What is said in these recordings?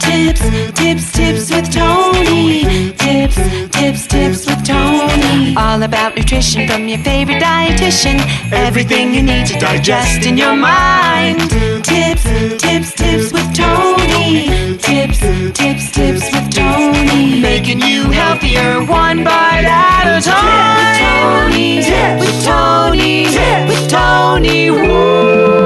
Tips with Tony. Tips with Tony. All about nutrition from your favorite dietitian. Everything you need to digest in your mind. Tips with Tony. Tips with Tony. Making you healthier one bite at a time. With Tony. Woo!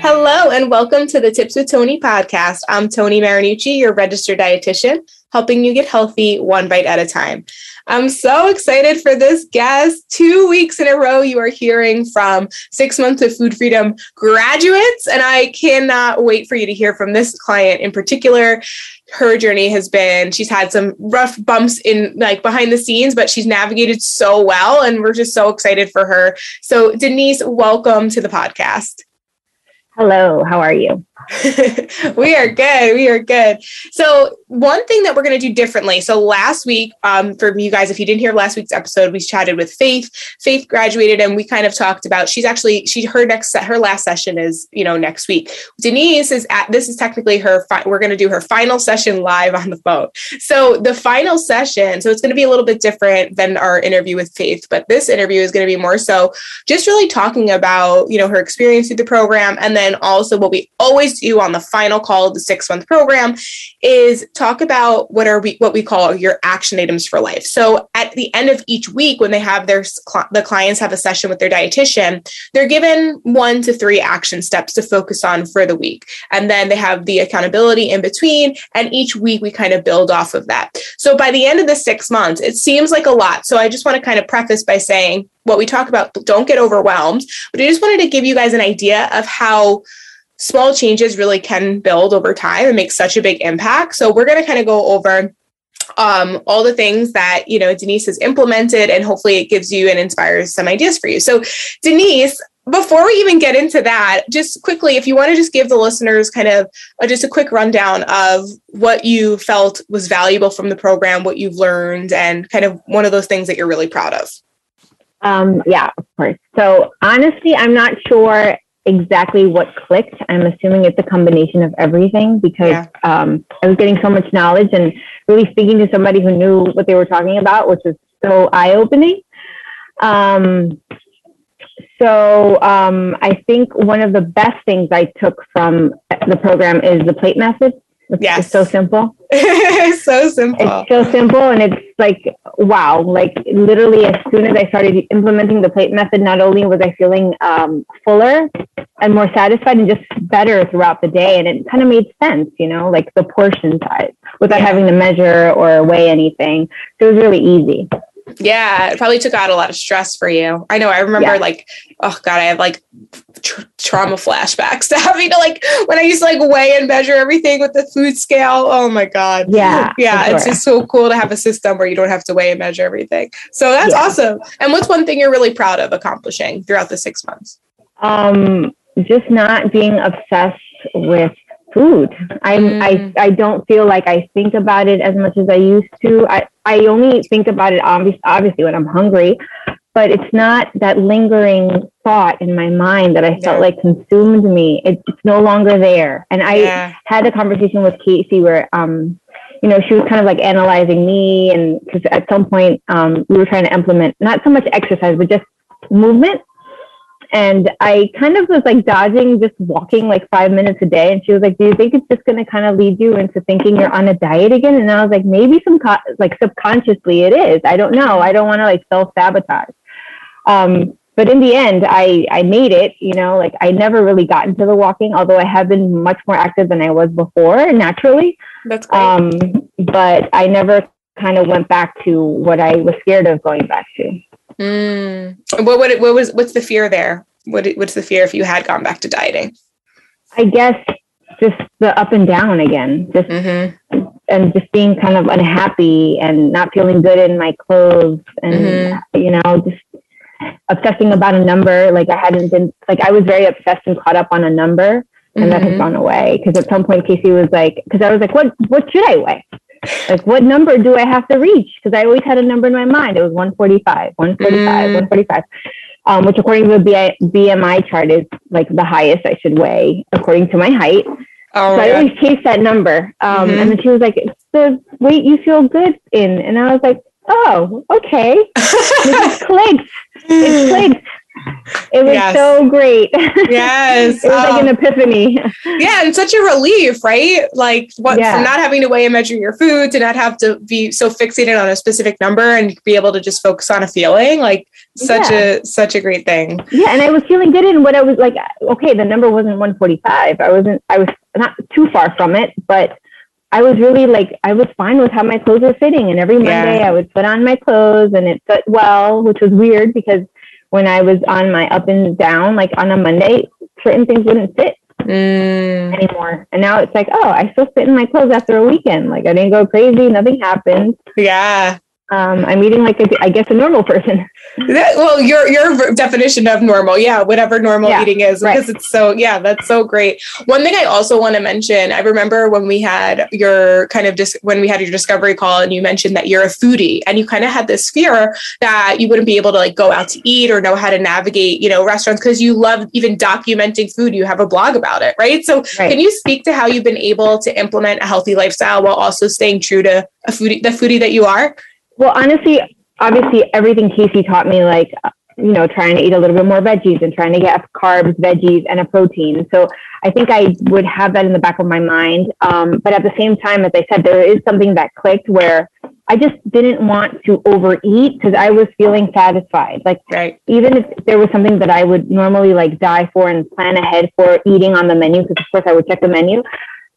Hello and welcome to the Tips with Tony podcast. I'm Tony Marinucci, your registered dietitian, helping you get healthy one bite at a time. I'm so excited for this guest. 2 weeks in a row, you are hearing from 6 months of Food Freedom graduates, and I cannot wait for you to hear from this client in particular. Her journey has been, she's had some rough bumps in behind the scenes, but she's navigated so well, and we're just so excited for her. So Denise, welcome to the podcast. Hello, how are you? We are good. So one thing that we're going to do differently. So last week, for you guys, if you didn't hear last week's episode, we chatted with Faith. Faith graduated and we kind of talked about, her last session is, next week. Denise this is technically we're going to do her final session live on the phone. So the final session, so it's going to be a little bit different than our interview with Faith, but this interview is going to be more so just really talking about, her experience through the program. And then also what we always do on the final call of the 6-month program is talk about what we call your action items for life. So at the end of each week, when they have the clients have a session with their dietitian, they're given 1 to 3 action steps to focus on for the week. And then they have the accountability in between. And each week we kind of build off of that. So by the end of the 6 months, it seems like a lot. So I just want to kind of preface by saying what we talk about, don't get overwhelmed, but I just wanted to give you guys an idea of how small changes really can build over time and make such a big impact. So we're going to kind of go over all the things that, Denise has implemented, and hopefully it gives you and inspires some ideas for you. So Denise, before we even get into that, just quickly, if you want to just give the listeners kind of just a quick rundown of what you felt was valuable from the program, what you've learned, and kind of one of those things that you're really proud of. Yeah, of course. So honestly, I'm not sure exactly what clicked. I'm assuming it's a combination of everything because I was getting so much knowledge and really speaking to somebody who knew what they were talking about, which was so eye-opening. I think one of the best things I took from the program is the plate method. It's so simple. It's so simple. It's so simple. And it's like, wow, like literally as soon as I started implementing the plate method, not only was I feeling fuller and more satisfied and just better throughout the day. And it kind of made sense, like the portion size without having to measure or weigh anything. So it was really easy. Yeah, it probably took out a lot of stress for you. I know. I remember I have trauma flashbacks to having to when I used to weigh and measure everything with the food scale. Oh my God. Yeah. Yeah. It's just so cool to have a system where you don't have to weigh and measure everything. So that's awesome. And what's one thing you're really proud of accomplishing throughout the 6 months? Just not being obsessed with food. I don't feel like I think about it as much as I used to. I only think about it obviously when I'm hungry, but it's not that lingering thought in my mind that I felt like consumed me. It's no longer there. And I had a conversation with Casey where, she was kind of analyzing me, and because at some point we were trying to implement not so much exercise, but just movement. And I kind of was dodging just walking 5 minutes a day. And she was like, do you think it's just going to kind of lead you into thinking you're on a diet again? And I was like, maybe subconsciously it is. I don't know. I don't want to self-sabotage. But in the end, I made it, I never really got into the walking, although I have been much more active than I was before, naturally. That's great. But I never kind of went back to what I was scared of going back to. What's the fear there? What's the fear if you had gone back to dieting? I guess just the up and down again, and just being kind of unhappy and not feeling good in my clothes, and just obsessing about a number. I was very obsessed and caught up on a number, and that has gone away. Because at some point Casey was because I was like, what should I weigh? What number do I have to reach? Because I always had a number in my mind. It was 145, 145, which according to the BMI chart is the highest I should weigh according to my height. Oh, so I always chase that number. And then she was like, it's the weight you feel good in. And I was like, oh, okay. It just clicked. It clicked. It was so great. Yes. It was like an epiphany. Yeah. And such a relief, right? Like from not having to weigh and measure your food to not have to be so fixated on a specific number and be able to just focus on a feeling, like such a great thing. Yeah. And I was feeling good in what I was like, okay, the number wasn't 145. I was not too far from it, but I was really like, I was fine with how my clothes were fitting. And every Monday I would put on my clothes and it fit well, which was weird because when I was on my up and down, like on a Monday, certain things wouldn't fit anymore. And now it's like, oh, I still fit in my clothes after a weekend. Like I didn't go crazy. Nothing happened. Yeah. I'm eating like I guess a normal person. Well, your definition of normal, whatever normal eating is, because it's so, that's so great. One thing I also want to mention, I remember when we had your when we had your discovery call, and you mentioned that you're a foodie, and you kind of had this fear that you wouldn't be able to like go out to eat or know how to navigate, restaurants, because you love even documenting food. You have a blog about it, right? So can you speak to how you've been able to implement a healthy lifestyle while also staying true to the foodie that you are? Well, honestly, obviously, everything Casey taught me, like, trying to eat a little bit more veggies and trying to get carbs, veggies, and a protein. So I think I would have that in the back of my mind. But at the same time, as I said, there is something that clicked where I just didn't want to overeat because I was feeling satisfied. Like, even if there was something that I would normally like die for and plan ahead for eating on the menu, because of course I would check the menu,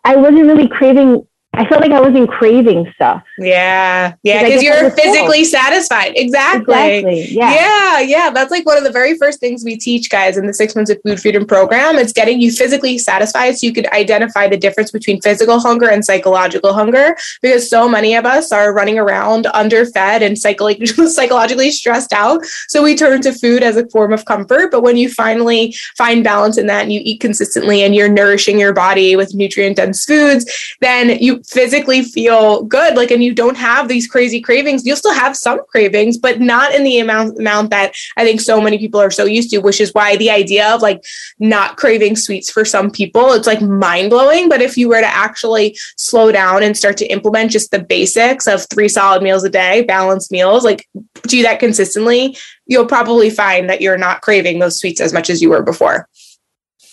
I wasn't really craving. I felt like I wasn't craving stuff. Yeah. Because you're physically satisfied. Exactly. Yeah. That's like one of the very first things we teach guys in the 6 months of food freedom program. It's getting you physically satisfied so you could identify the difference between physical hunger and psychological hunger, because so many of us are running around underfed and psychologically stressed out. So we turn to food as a form of comfort. But when you finally find balance in that and you eat consistently and you're nourishing your body with nutrient dense foods, then you physically feel good, and you don't have these crazy cravings. You'll still have some cravings, but not in the amount that I think so many people are so used to, which is why the idea of like not craving sweets for some people, it's like mind blowing. But if you were to actually slow down and start to implement just the basics of 3 solid meals a day, balanced meals, like do that consistently, you'll probably find that you're not craving those sweets as much as you were before.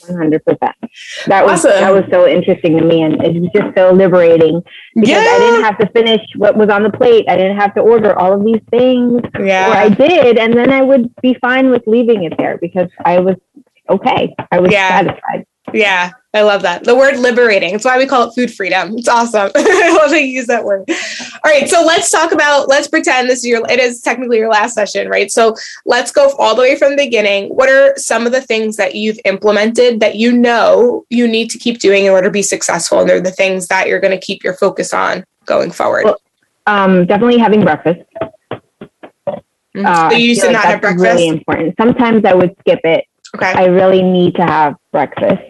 100%. That was so interesting to me, and it was just so liberating because I didn't have to finish what was on the plate. I didn't have to order all of these things, or I did, and then I would be fine with leaving it there because I was okay. I was satisfied. Yeah, I love that. The word liberating. It's why we call it food freedom. It's awesome. I love that you use that word. All right. So let's pretend it is technically your last session, right? So let's go all the way from the beginning. What are some of the things that you've implemented that you know you need to keep doing in order to be successful? And they're the things that you're going to keep your focus on going forward. Well, definitely having breakfast. So you used to not have breakfast? Really important. Sometimes I would skip it. Okay. I really need to have breakfast.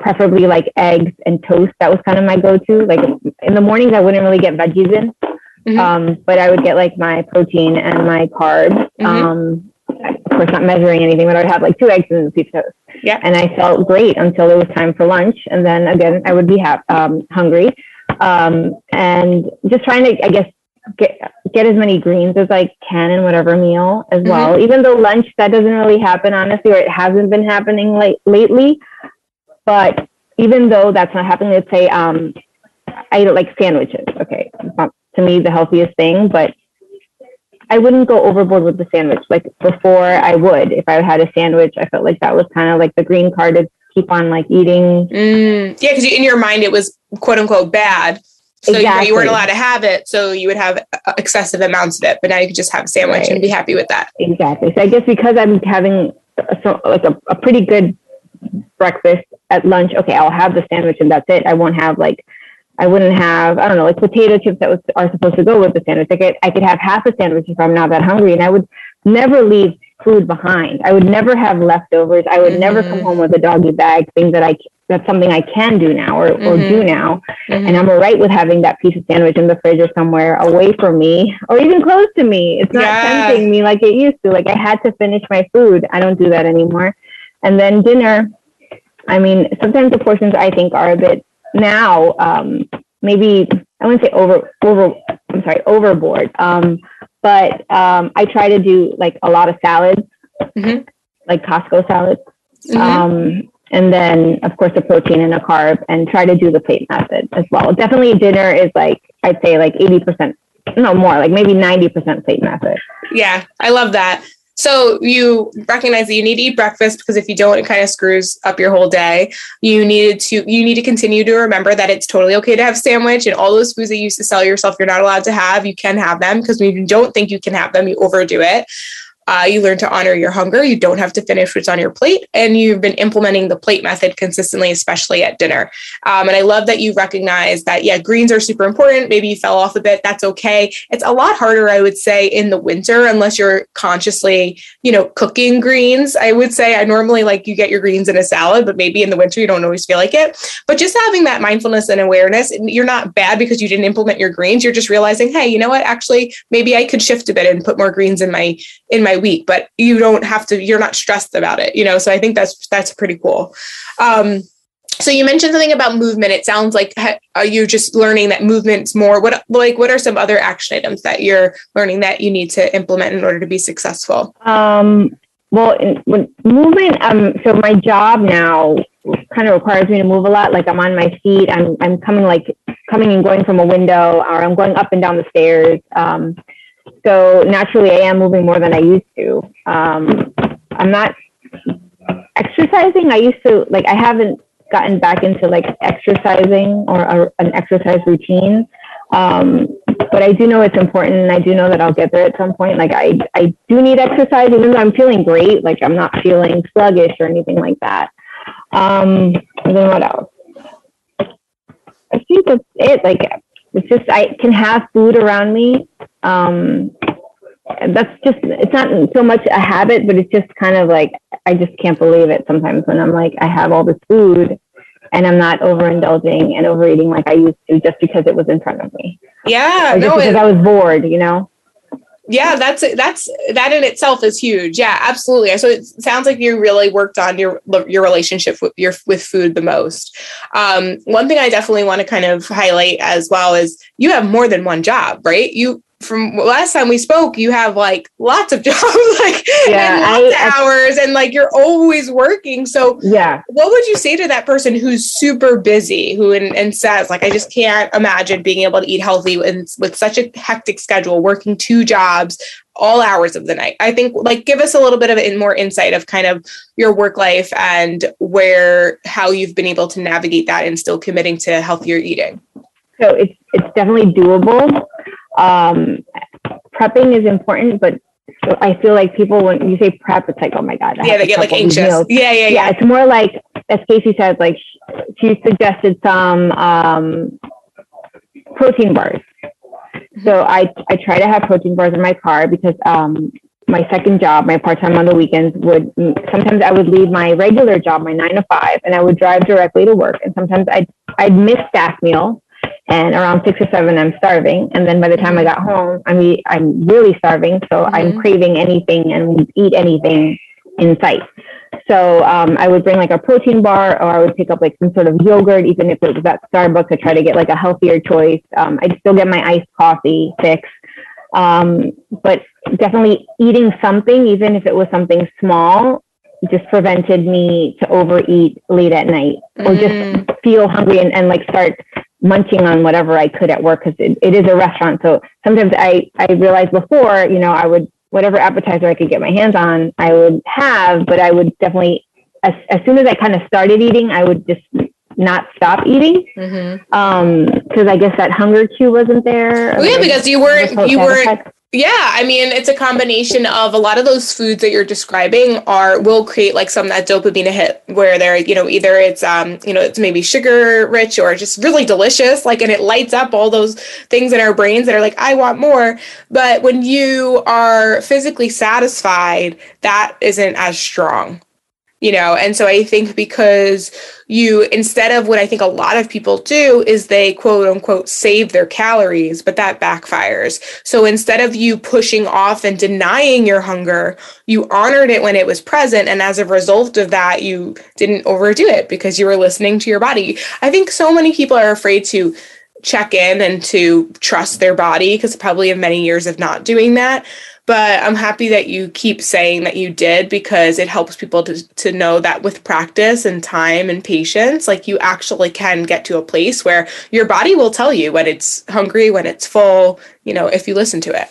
Preferably like eggs and toast. That was kind of my go-to. Like in the mornings, I wouldn't really get veggies in, but I would get like my protein and my carbs. Of course, not measuring anything, but I would have like 2 eggs and a piece of toast. Yeah. And I felt great until it was time for lunch. And then again, I would be hungry. And just trying to, I guess, get as many greens as I can in whatever meal as well. Even though lunch, that doesn't really happen, honestly, or it hasn't been happening lately. But even though that's not happening, let's say I eat like sandwiches. Okay, it's not to me the healthiest thing, but I wouldn't go overboard with the sandwich. Like before I would, if I had a sandwich, I felt like that was kind of like the green card to keep on like eating. Yeah, because in your mind, it was quote unquote bad. So you weren't allowed to have it. So you would have excessive amounts of it, but now you could just have a sandwich and be happy with that. Exactly. So I guess because I'm having a pretty good breakfast at lunch, okay, I'll have the sandwich and that's it. I wouldn't have, like potato chips that are supposed to go with the sandwich. I could have half a sandwich if I'm not that hungry, and I would never leave food behind. I would never have leftovers. I would never come home with a doggy bag, that's something I can do now or do now. And I'm all right with having that piece of sandwich in the fridge or somewhere away from me or even close to me. It's not tempting me like it used to. Like I had to finish my food. I don't do that anymore. And then dinner, I mean, sometimes the portions I think are a bit now, maybe I wouldn't say overboard. But I try to do like a lot of salads, like Costco salads. And then, of course, a protein and a carb, and try to do the plate method as well. Definitely dinner is like, I'd say like 80%, no more, like maybe 90% plate method. Yeah, I love that. So you recognize that you need to eat breakfast, because if you don't, it kind of screws up your whole day. You need to continue to remember that it's totally okay to have sandwich, and all those foods that you used to sell yourself you're not allowed to have, you can have them, because when you don't think you can have them, you overdo it. You learn to honor your hunger. You don't have to finish what's on your plate. And you've been implementing the plate method consistently, especially at dinner. And I love that you recognize that, yeah, greens are super important. Maybe you fell off a bit. That's okay. It's a lot harder, I would say, in the winter, unless you're consciously, cooking greens. I would say I normally like you get your greens in a salad, but maybe in the winter, you don't always feel like it. But just having that mindfulness and awareness, you're not bad because you didn't implement your greens. You're just realizing, hey, you know what? Actually, maybe I could shift a bit and put more greens in my week, but you don't have to, you're not stressed about it, so I think that's pretty cool. So you mentioned something about movement. It sounds like you're just learning that movement's more, what are some other action items that you're learning that you need to implement in order to be successful? Well, movement, so my job now kind of requires me to move a lot. Like I'm on my feet, I'm coming and going from a window, or I'm going up and down the stairs. So naturally, I am moving more than I used to. I'm not exercising. I used to, I haven't gotten back into exercising or an exercise routine. But I do know it's important, and I do know that I'll get there at some point. I do need exercise, even though I'm feeling great. I'm not feeling sluggish or anything like that. And then what else? I think that's it. It's just, I can have food around me. That's just, it's not so much a habit, but it's just kind of I just can't believe it sometimes when I'm I have all this food and I'm not overindulging and overeating like I used to, just because it was in front of me. Yeah. Or just because I was bored, Yeah, that in itself is huge. Yeah, absolutely. So it sounds like you really worked on your relationship with food the most. One thing I definitely want to kind of highlight as well is you have more than one job, right? From last time we spoke, you have lots of jobs, and lots of hours, and you're always working. So yeah, what would you say to that person who's super busy, and says I just can't imagine being able to eat healthy with such a hectic schedule, working 2 jobs, all hours of the night? I think give us a little bit of more insight of kind of your work life and how you've been able to navigate that and still committing to healthier eating. So it's definitely doable. Prepping is important, but I feel like people, when you say prep, it's oh my God. Yeah, they get anxious. Yeah. It's more as Casey says, she suggested some protein bars. So I try to have protein bars in my car, because my second job, my part-time on the weekends, sometimes I would leave my regular job, my 9 to 5, and I would drive directly to work. And sometimes I'd miss staff meal. And around 6 or 7, I'm starving. And then by the time I got home, I'm really starving. So I'm craving anything and eat anything in sight. So I would bring a protein bar, or I would pick up some sort of yogurt, even if it was at Starbucks. I try to get a healthier choice. I'd still get my iced coffee fix. But definitely eating something, even if it was something small, just prevented me to overeat late at night, or just feel hungry and start munching on whatever I could at work, because it is a restaurant. So sometimes I realized before, I would, whatever appetizer I could get my hands on, I would have, but I would definitely, as soon as I kind of started eating, I would just not stop eating. Because I guess that hunger cue wasn't there. Well, yeah, because you weren't. Yeah, I mean, it's a combination of a lot of those foods that you're describing will create some that dopamine hit, where they're, either it's, it's maybe sugar rich or just really delicious, and it lights up all those things in our brains that are I want more. But when you are physically satisfied, that isn't as strong. And so I think because instead of what I think a lot of people do is they quote unquote save their calories, but that backfires. So instead of you pushing off and denying your hunger, you honored it when it was present. And as a result of that, you didn't overdo it because you were listening to your body. I think so many people are afraid to check in and to trust their body because probably have many years of not doing that. But I'm happy that you keep saying that you did, because it helps people to know that with practice and time and patience, like you actually can get to a place where your body will tell you when it's hungry, when it's full, if you listen to it.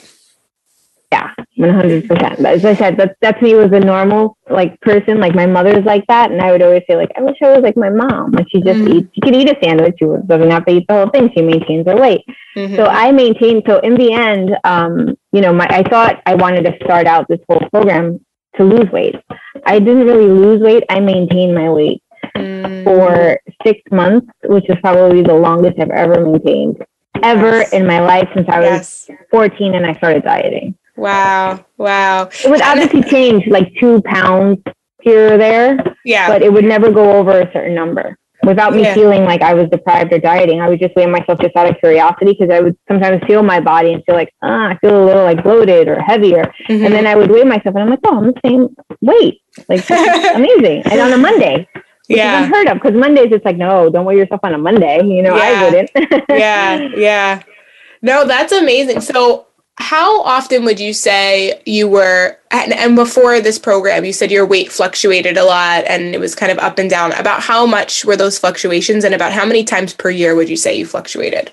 Yeah, 100%. As I said, that's me was a normal person. Like my mother's like that, and I would always say I wish I was like my mom. Like she just eats. She can eat a sandwich. She doesn't have to eat the whole thing. She maintains her weight. So I maintained. So in the end, I thought I wanted to start out this whole program to lose weight. I didn't really lose weight. I maintained my weight for 6 months, which is probably the longest I've ever maintained in my life since I was 14 and I started dieting. Wow. It would obviously change 2 pounds here or there. Yeah. But it would never go over a certain number without me feeling like I was deprived or dieting. I would just weigh myself just out of curiosity, because I would sometimes feel my body and feel I feel a little bloated or heavier. And then I would weigh myself and I'm like, oh, I'm the same weight. Amazing. And on a Monday, which is unheard of, because Mondays it's no, don't weigh yourself on a Monday. I wouldn't. Yeah. No, that's amazing. So how often would you say you were, and before this program, you said your weight fluctuated a lot and it was kind of up and down. About how much were those fluctuations, and about how many times per year would you say you fluctuated?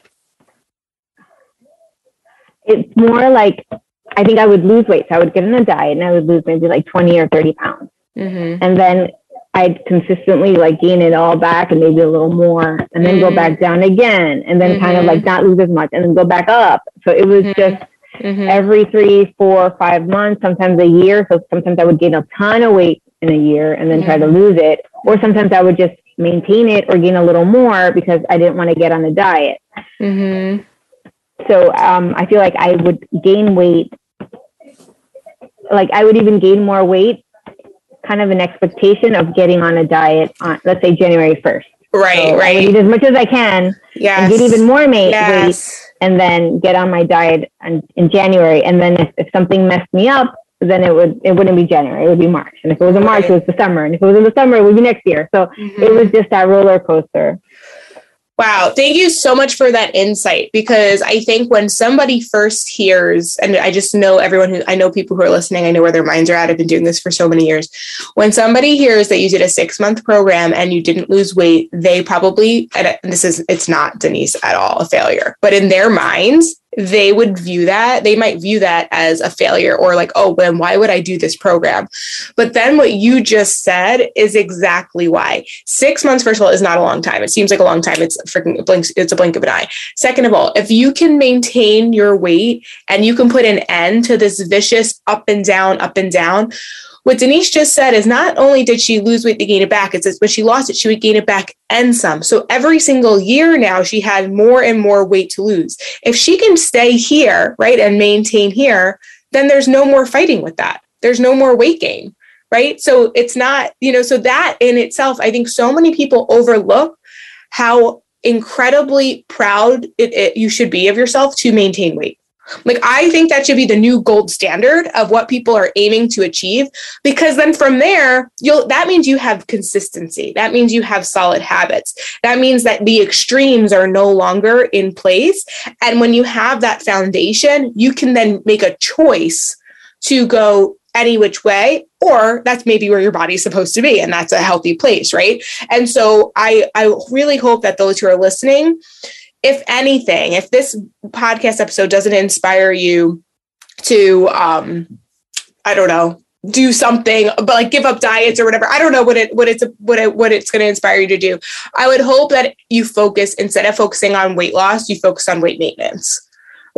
It's more I think I would lose weight. So I would get on a diet and I would lose maybe 20 or 30 pounds. And then I'd consistently gain it all back and maybe a little more, and then go back down again, and then kind of not lose as much and then go back up. So it was just every 3, 4, 5 months, sometimes a year. So sometimes I would gain a ton of weight in a year and then try to lose it. Or sometimes I would just maintain it or gain a little more because I didn't want to get on a diet. So I feel like I would gain weight. I would even gain more weight, kind of an expectation of getting on a diet on, let's say, January 1st. Right. I would eat as much as I can and get even more weight, and then get on my diet in January. And then if something messed me up, then it wouldn't be January, it would be March. And if it was in March, it was the summer. And if it was in the summer, it would be next year. So it was just that roller coaster. Wow. Thank you so much for that insight, because I think when somebody first hears, and I just know I know people who are listening, I know where their minds are at. I've been doing this for so many years. When somebody hears that you did a 6-month program and you didn't lose weight, they probably, and it's not, Denise, at all a failure, but in their minds, they might view that as a failure, or oh, then why would I do this program? But then what you just said is exactly why. 6 months, first of all, is not a long time. It seems like a long time. It's a blink of an eye. Second of all, if you can maintain your weight and you can put an end to this vicious up and down, what Denise just said is not only did she lose weight to gain it back, it's when she lost it, she would gain it back and some. So every single year now, she had more and more weight to lose. If she can stay here, right, and maintain here, then there's no more fighting with that. There's no more weight gain, right? So it's not, so that in itself, I think so many people overlook how incredibly proud you should be of yourself to maintain weight. I think that should be the new gold standard of what people are aiming to achieve, because then from there, that means you have consistency. That means you have solid habits. That means that the extremes are no longer in place. And when you have that foundation, you can then make a choice to go any which way, or that's maybe where your body's supposed to be. And that's a healthy place, right? And so I really hope that those who are listening, if anything, if this podcast episode doesn't inspire you to, do something, but give up diets or whatever, I don't know what it's going to inspire you to do. I would hope that you focus, instead of focusing on weight loss, you focus on weight maintenance.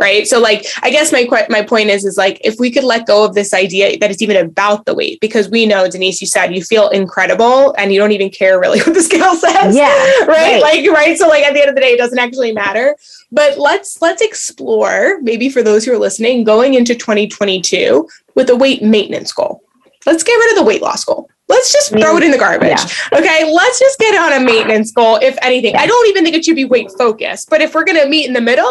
Right. So I guess my point is if we could let go of this idea that it's even about the weight, because we know, Denise, you said you feel incredible and you don't even care really what the scale says. Yeah. Right. Right. So at the end of the day, it doesn't actually matter. But let's explore, maybe for those who are listening, going into 2022 with a weight maintenance goal. Let's get rid of the weight loss goal. let's just throw it in the garbage. Yeah. Okay. Let's just get on a maintenance goal. If anything, I don't even think it should be weight focused, but if we're going to meet in the middle,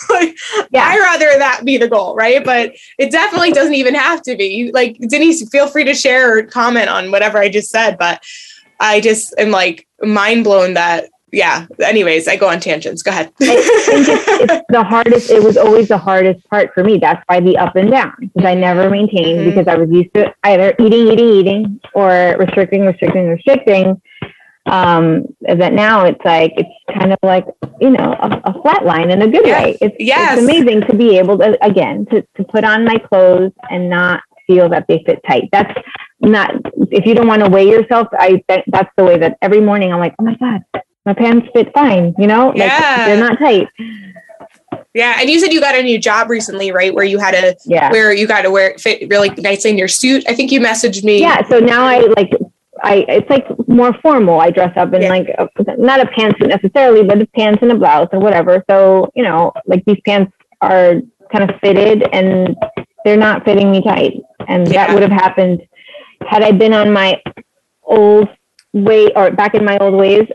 I'd rather that be the goal. Right. But it definitely doesn't even have to be. Like, Denise, feel free to share or comment on whatever I just said, but I just am like mind blown that, anyways, I go on tangents. Go ahead. I think it's the hardest. It was always the hardest part for me. That's why the up and down, because I never maintained because I was used to either eating or restricting. That now it's like, it's kind of like, a flat line in a good way. It's amazing to be able to, again, to put on my clothes and not feel that they fit tight. That's not, if you don't want to weigh yourself, that's the way that every morning I'm like, oh my God, my pants fit fine, they're not tight. Yeah. And you said you got a new job recently, right? Where you had to, where you got to wear it fit really nicely in your suit. I think you messaged me. Yeah. So now it's like more formal. I dress up in not a pantsuit necessarily, but a pants and a blouse or whatever. So, like these pants are kind of fitted and they're not fitting me tight. And that would have happened had I been on my old way or back in my old ways.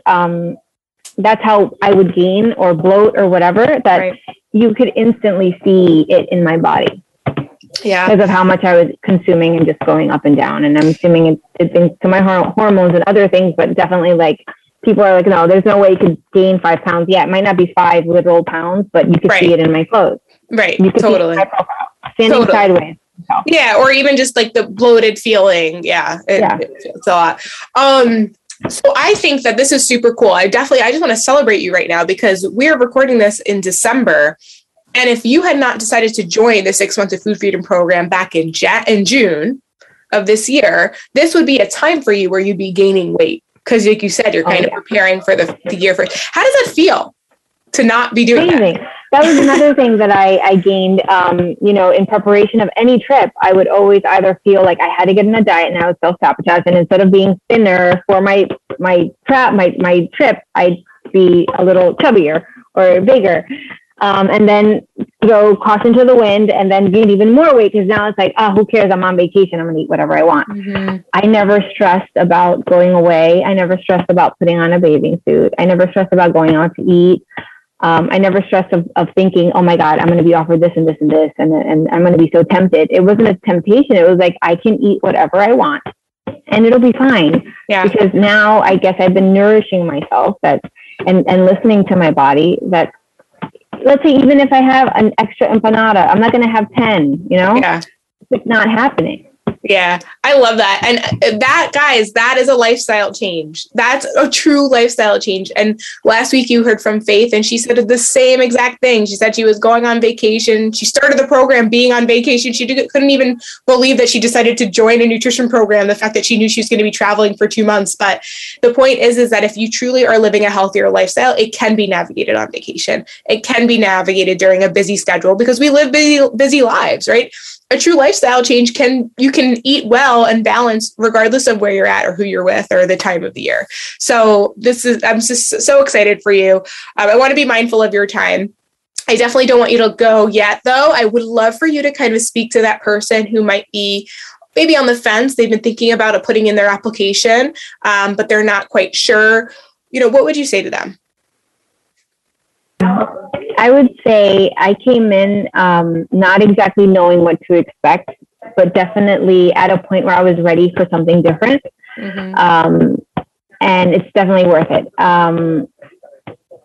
That's how I would gain or bloat or whatever, that you could instantly see it in my body. Yeah. Because of how much I was consuming and just going up and down. And I'm assuming it's linked to my hormones and other things, but definitely like people are like, no, there's no way you could gain 5 pounds. Yeah, it might not be 5 literal pounds, but you could see it in my clothes. Right. You could see it in my profile, standing sideways. So. Yeah. Or even just like the bloated feeling. It's a lot. So I think that this is super cool. I just want to celebrate you right now because we're recording this in December. And if you had not decided to join the 6 months of food freedom program back in June of this year, this would be a time for you where you'd be gaining weight. Because like you said, you're kind of preparing for the year. How does that feel to not be doing that? That was another thing that I gained, in preparation of any trip. I would always either feel like I had to get in a diet and I would self-sabotage. And instead of being thinner for my trip, I'd be a little chubbier or bigger. And then go caution to the wind and then gain even more weight because now it's like, who cares? I'm on vacation. I'm going to eat whatever I want. Mm-hmm. I never stressed about going away. I never stressed about putting on a bathing suit. I never stressed about going out to eat. I never stressed of thinking, oh my God, I'm going to be offered this and this and this. And I'm going to be so tempted. It wasn't a temptation. It was like, I can eat whatever I want and it'll be fine. Yeah. Because now I guess I've been nourishing myself and listening to my body that, let's say, even if I have an extra empanada, I'm not going to have 10, Yeah. It's not happening. Yeah, I love that. And that, guys, that is a lifestyle change. That's a true lifestyle change. And last week you heard from Faith and she said the same exact thing. She said she was going on vacation. She started the program being on vacation. She couldn't even believe that she decided to join a nutrition program. The fact that she knew she was going to be traveling for 2 months. But the point is that if you truly are living a healthier lifestyle, it can be navigated on vacation. It can be navigated during a busy schedule because we live busy lives, right? A true lifestyle change you can eat well and balance regardless of where you're at or who you're with or the time of the year. So I'm just so excited for you. I want to be mindful of your time. I definitely don't want you to go yet, though. I would love for you to kind of speak to that person who might be maybe on the fence. They've been thinking about putting in their application, but they're not quite sure. What would you say to them? I would say I came in not exactly knowing what to expect, but definitely at a point where I was ready for something different. Mm-hmm. And it's definitely worth it.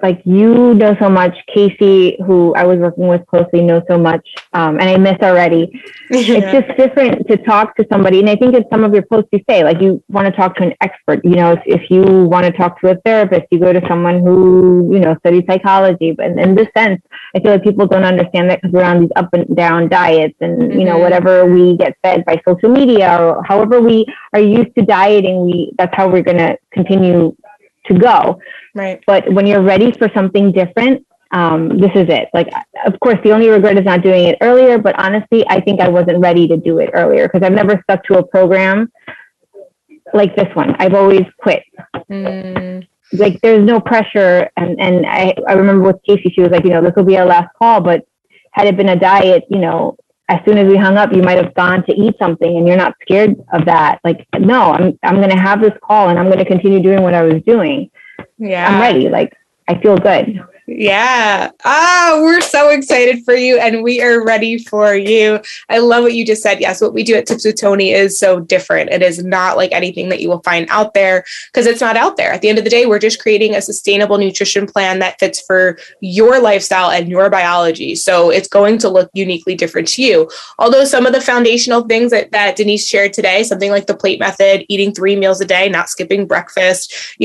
Like, you know so much. Casey, who I was working with closely, knows so much. And I miss already. Yeah. It's just different to talk to somebody. And I think it's some of your posts you say, like, you want to talk to an expert. If you want to talk to a therapist, you go to someone who, studies psychology. But in this sense, I feel like people don't understand that because we're on these up and down diets and, mm-hmm. Whatever we get fed by social media or however we are used to dieting, that's how we're going to continue to go. Right. But when you're ready for something different, this is it. Like, of course, the only regret is not doing it earlier, but honestly, I think I wasn't ready to do it earlier because I've never stuck to a program like this one. I've always quit. Like, there's no pressure. And I remember with Casey, she was like, this will be our last call, but had it been a diet, as soon as we hung up, you might have gone to eat something and you're not scared of that. Like, no, I'm going to have this call and I'm going to continue doing what I was doing. Yeah. I'm ready. Like, I feel good. Yeah. We're so excited for you and we are ready for you. I love what you just said. Yes, what we do at Tips with Tony is so different. It is not like anything that you will find out there because it's not out there. At the end of the day, we're just creating a sustainable nutrition plan that fits for your lifestyle and your biology. So it's going to look uniquely different to you. Although some of the foundational things that Denise shared today, something like the plate method, eating 3 meals a day, not skipping breakfast,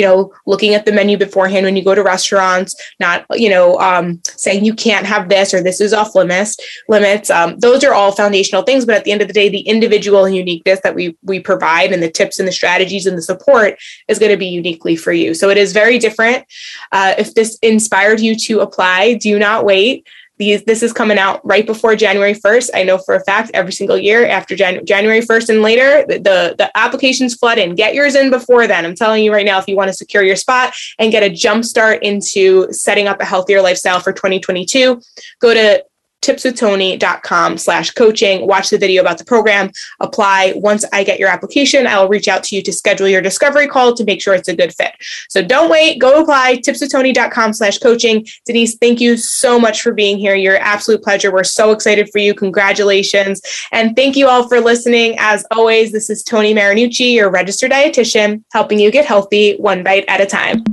looking at the menu beforehand when you go to restaurants, not saying you can't have this or this is off limits. Those are all foundational things. But at the end of the day, the individual uniqueness that we provide and the tips and the strategies and the support is going to be uniquely for you. So it is very different. If this inspired you to apply, do not wait. This is coming out right before January 1st. I know for a fact every single year after January 1st and later, the applications flood in. Get yours in before then. I'm telling you right now, if you want to secure your spot and get a jump start into setting up a healthier lifestyle for 2022, go to tipswithtony.com/coaching. Watch the video about the program, apply. Once I get your application, I'll reach out to you to schedule your discovery call to make sure it's a good fit. So don't wait, go apply, tipswithtony.com/coaching. Denise, thank you so much for being here. You're an absolute pleasure. We're so excited for you. Congratulations. And thank you all for listening. As always, this is Tony Marinucci, your registered dietitian, helping you get healthy one bite at a time.